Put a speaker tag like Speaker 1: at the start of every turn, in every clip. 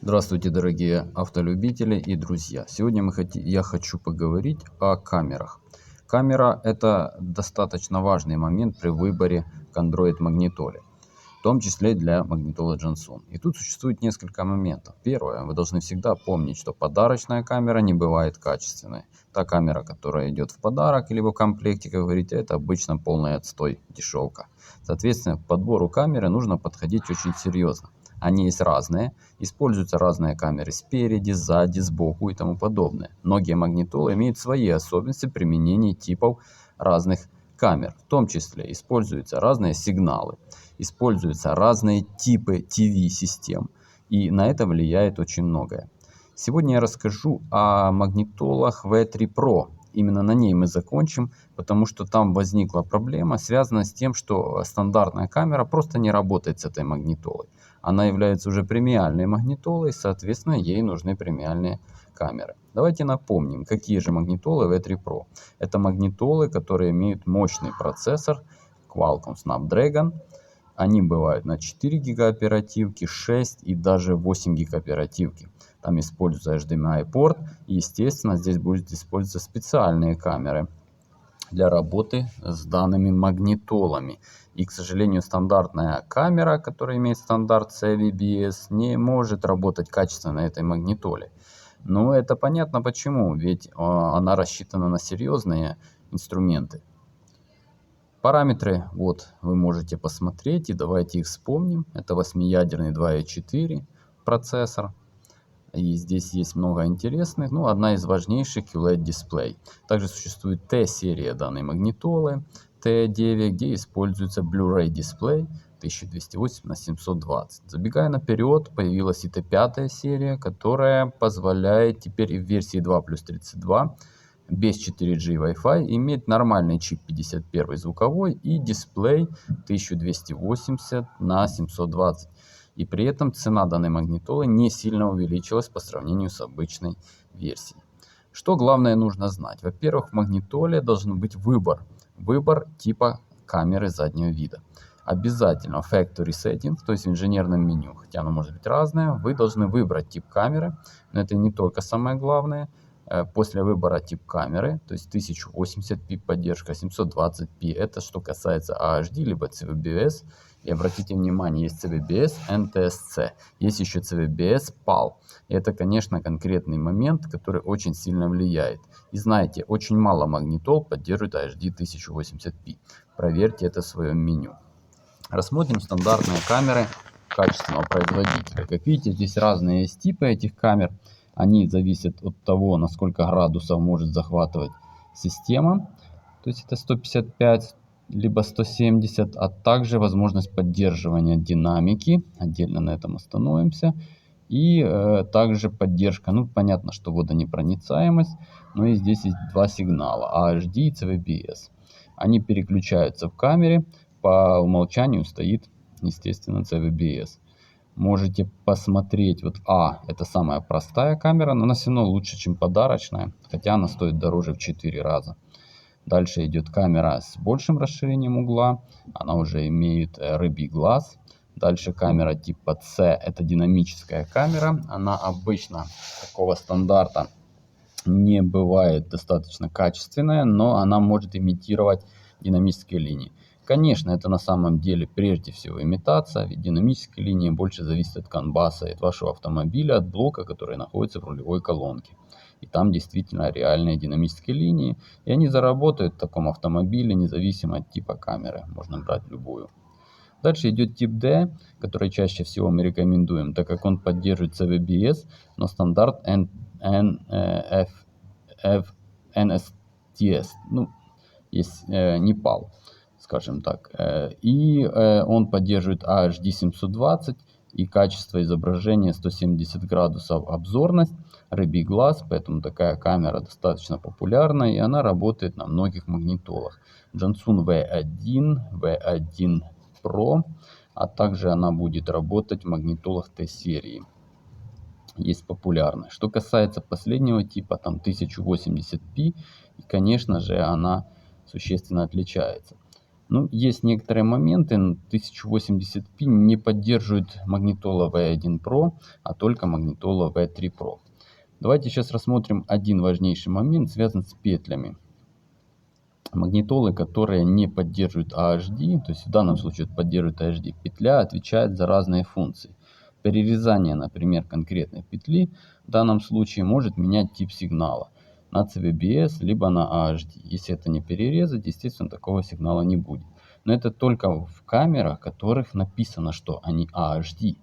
Speaker 1: Здравствуйте, дорогие автолюбители и друзья! Сегодня я хочу поговорить о камерах. Камера – это достаточно важный момент при выборе к Android-магнитоле, в том числе для магнитолы Jansun. И тут существует несколько моментов. Первое, вы должны всегда помнить, что подарочная камера не бывает качественной. Та камера, которая идет в подарок или в комплекте, как говорите, это обычно полный отстой, дешевка. Соответственно, к подбору камеры нужно подходить очень серьезно. Они есть разные, используются разные камеры спереди, сзади, сбоку и тому подобное. Многие магнитолы имеют свои особенности применения типов разных камер. В том числе используются разные сигналы, используются разные типы TV-систем. И на это влияет очень многое. Сегодня я расскажу о магнитолах V3 Pro. Именно на ней мы закончим, потому что там возникла проблема, связанная с тем, что стандартная камера просто не работает с этой магнитолой. Она является уже премиальной магнитолой, соответственно, ей нужны премиальные камеры. Давайте напомним, какие же магнитолы V3 Pro. Это магнитолы, которые имеют мощный процессор Qualcomm Snapdragon. Они бывают на 4 ГБ оперативки, 6 и даже 8 ГБ оперативки. Там используется HDMI порт. И, естественно, здесь будут использоваться специальные камеры для работы с данными магнитолами. И, к сожалению, стандартная камера, которая имеет стандарт CVBS, не может работать качественно на этой магнитоле. Но это понятно почему, ведь она рассчитана на серьезные инструменты. Параметры вот вы можете посмотреть, и давайте их вспомним. Это 8-ядерный 2.4 процессор. И здесь есть много интересных. Ну, одна из важнейших QLED дисплей. Также существует T-серия данной магнитолы, T9, где используется Blu-ray дисплей 1280 на 720. Забегая наперед, появилась и T5 серия, которая позволяет теперь в версии 2+32 без 4G Wi-Fi иметь нормальный чип 51 звуковой и дисплей 1280 на 720. И при этом цена данной магнитолы не сильно увеличилась по сравнению с обычной версией. Что главное нужно знать? Во-первых, в магнитоле должен быть выбор. Выбор типа камеры заднего вида. Обязательно Factory Settings, то есть в инженерном меню, хотя оно может быть разное, вы должны выбрать тип камеры. Но это не только самое главное. После выбора тип камеры, то есть 1080p поддержка, 720p, это что касается AHD либо CVBS. И обратите внимание, есть CVBS, NTSC, есть еще CVBS PAL. И это, конечно, конкретный момент, который очень сильно влияет. И знаете, очень мало магнитол поддерживает AHD 1080p. Проверьте это в своем меню. Рассмотрим стандартные камеры качественного производителя. Как видите, здесь разные есть типы этих камер. Они зависят от того, на сколько градусов может захватывать система. То есть это 155 либо 170, а также возможность поддерживания динамики. Отдельно на этом остановимся. И также поддержка, ну понятно, что водонепроницаемость, но и здесь есть два сигнала, AHD и CVBS. Они переключаются в камере, по умолчанию стоит, естественно, CVBS. Можете посмотреть, вот это самая простая камера, но она все равно лучше, чем подарочная, хотя она стоит дороже в 4 раза. Дальше идет камера с большим расширением угла, она уже имеет рыбий глаз. Дальше камера типа C, это динамическая камера, она обычно такого стандарта не бывает достаточно качественная, но она может имитировать динамические линии. Конечно, это на самом деле прежде всего имитация, ведь динамические линии больше зависят от канбаса, от вашего автомобиля, от блока, который находится в рулевой колонке. И там действительно реальные динамические линии, и они заработают в таком автомобиле, независимо от типа камеры, можно брать любую. Дальше идет тип D, который чаще всего мы рекомендуем, так как он поддерживает CVBS, но стандарт NSTS, ну, есть Nepal, скажем так. И он поддерживает AHD 720 и качество изображения 170 градусов обзорность, рыбий глаз, поэтому такая камера достаточно популярна и она работает на многих магнитолах. Jansun V1, V1 Pro, а также она будет работать в магнитолах T-серии. Есть популярные. Что касается последнего типа, там 1080p, и, конечно же, она существенно отличается. Ну, есть некоторые моменты, 1080p не поддерживает магнитола V1 Pro, а только магнитола V3 Pro. Давайте сейчас рассмотрим один важнейший момент, связан с петлями. Магнитолы, которые не поддерживают AHD, то есть в данном случае поддерживают AHD, петля отвечает за разные функции. Перерезание, например, конкретной петли в данном случае может менять тип сигнала на CVBS либо на AHD. Если это не перерезать, естественно, такого сигнала не будет. Но это только в камерах, в которых написано, что они AHD.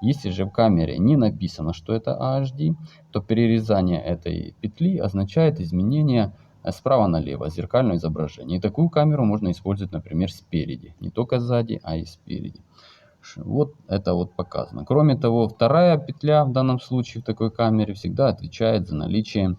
Speaker 1: Если же в камере не написано, что это AHD, то перерезание этой петли означает изменение справа налево зеркальное изображение. И такую камеру можно использовать, например, спереди. Не только сзади, а и спереди. Вот это вот показано. Кроме того, вторая петля в данном случае в такой камере всегда отвечает за наличие,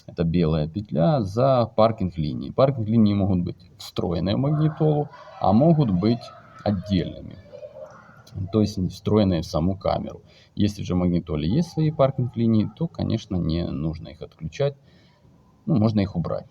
Speaker 1: это белая петля, за паркинг линии. Паркинг линии могут быть встроенные в магнитолу, а могут быть отдельными, то есть встроенные в саму камеру. Если же в магнитоле есть свои паркинг линии, то, конечно, не нужно их отключать, ну, можно их убрать.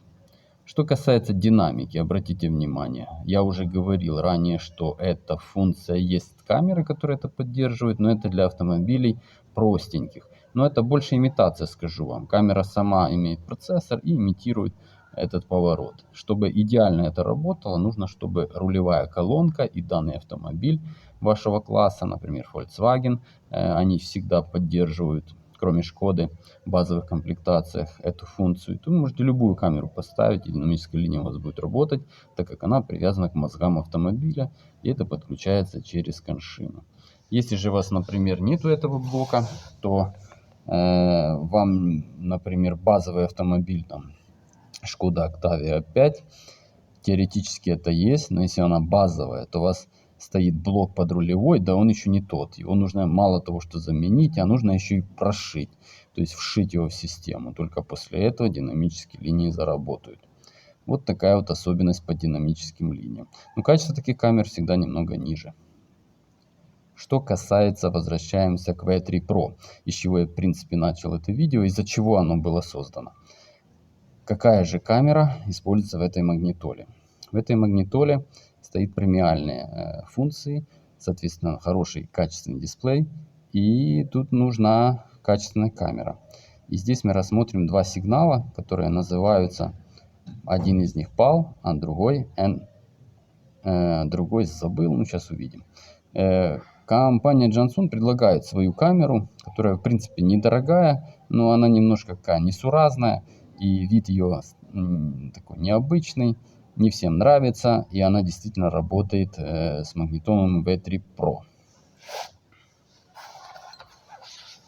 Speaker 1: Что касается динамики, обратите внимание, я уже говорил ранее, что эта функция есть камеры, которые это поддерживают, но это для автомобилей простеньких. Но это больше имитация, скажу вам. Камера сама имеет процессор и имитирует этот поворот. Чтобы идеально это работало, нужно, чтобы рулевая колонка и данный автомобиль вашего класса, например, Volkswagen, они всегда поддерживают, кроме Шкоды, в базовых комплектациях эту функцию, то вы можете любую камеру поставить, и динамическая линия у вас будет работать, так как она привязана к мозгам автомобиля, и это подключается через коншину. Если же у вас, например, нету этого блока, то вам, например, базовый автомобиль, там, Шкода Octavia 5, теоретически это есть, но если она базовая, то у вас стоит блок под рулевой, да он еще не тот. Его нужно мало того, что заменить, а нужно еще и прошить. То есть вшить его в систему. Только после этого динамические линии заработают. Вот такая вот особенность по динамическим линиям. Но качество таких камер всегда немного ниже. Что касается, возвращаемся к V3 Pro, из чего я в принципе начал это видео, из-за чего оно было создано. Какая же камера используется в этой магнитоле? В этой магнитоле стоит премиальные функции, соответственно, хороший качественный дисплей, и тут нужна качественная камера. И здесь мы рассмотрим два сигнала, которые называются, один из них PAL, а другой другой забыл, ну сейчас увидим. Компания Jansun предлагает свою камеру, которая в принципе недорогая, но она немножко такая несуразная, и вид ее такой необычный, не всем нравится, и она действительно работает с магнитолом V3 Pro.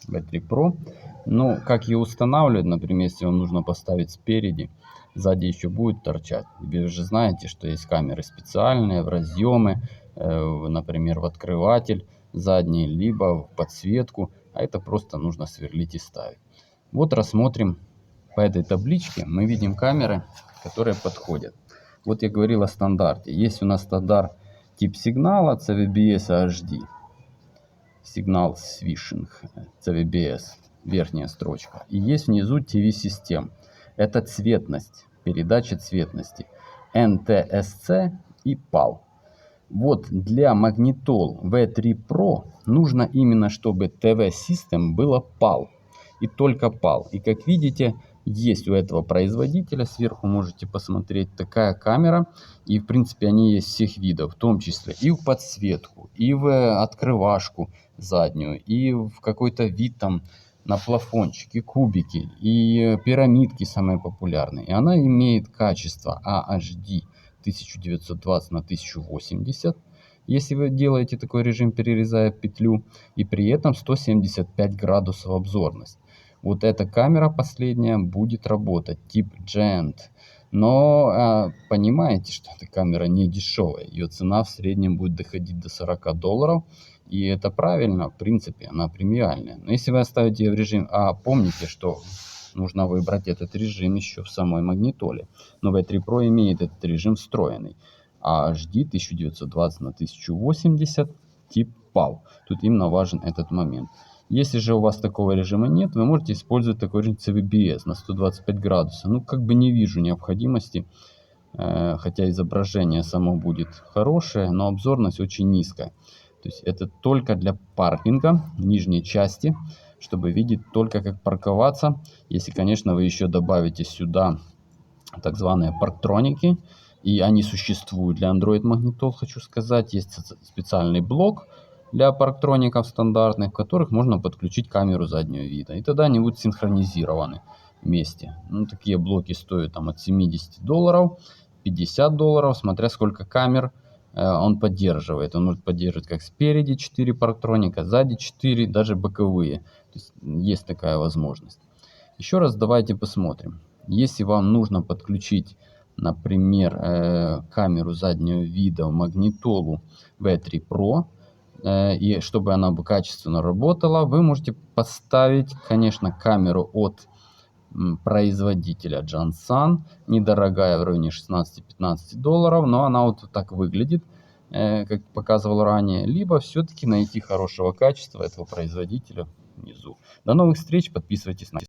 Speaker 1: V3 Pro. Но как ее устанавливать, например, если вам нужно поставить спереди, сзади еще будет торчать. Вы уже знаете, что есть камеры специальные, в разъемы, например, в открыватель задний, либо в подсветку, а это просто нужно сверлить и ставить. Вот рассмотрим по этой табличке, мы видим камеры, которые подходят. Вот я говорил о стандарте. Есть у нас стандарт тип сигнала CVBS HD. Сигнал Swishing CVBS, верхняя строчка. И есть внизу TV-систем. Это цветность, передача цветности. NTSC и PAL. Вот для магнитол V3 Pro нужно именно, чтобы TV-систем было PAL. И только PAL. И как видите, есть у этого производителя, сверху можете посмотреть, такая камера. И в принципе они есть всех видов, в том числе и в подсветку, и в открывашку заднюю, и в какой-то вид там на плафончики, кубики, и пирамидки самые популярные. И она имеет качество AHD 1920 на 1080. Если вы делаете такой режим, перерезая петлю, и при этом 175 градусов обзорность. Вот эта камера последняя будет работать, тип Giant. Но понимаете, что эта камера не дешевая. Ее цена в среднем будет доходить до $40. И это правильно, в принципе, она премиальная. Но если вы оставите ее в режим, помните, что нужно выбрать этот режим еще в самой магнитоле. Но V3 Pro имеет этот режим встроенный. HD 1920 на 1080 тип PAL. Тут именно важен этот момент. Если же у вас такого режима нет, вы можете использовать такой режим CVBS на 125 градусов. Ну, как бы не вижу необходимости хотя изображение само будет хорошее, но обзорность очень низкая. То есть это только для паркинга нижней части, чтобы видеть только как парковаться. Если, конечно, вы еще добавите сюда так званые парктроники, и они существуют для Android магнитол, хочу сказать. Есть специальный блок для парктроников стандартных, в которых можно подключить камеру заднего вида. И тогда они будут синхронизированы вместе. Ну, такие блоки стоят там от $70, $50, смотря сколько камер он поддерживает. Он может поддерживать как спереди 4 парктроника, сзади 4, даже боковые. То есть такая возможность. Еще раз давайте посмотрим. Если вам нужно подключить, например, камеру заднего вида в магнитолу V3 Pro, и чтобы она бы качественно работала, вы можете поставить, конечно, камеру от производителя Jansan, недорогая, в районе $16-15, но она вот так выглядит, как показывал ранее, либо все-таки найти хорошего качества этого производителя внизу. До новых встреч, подписывайтесь на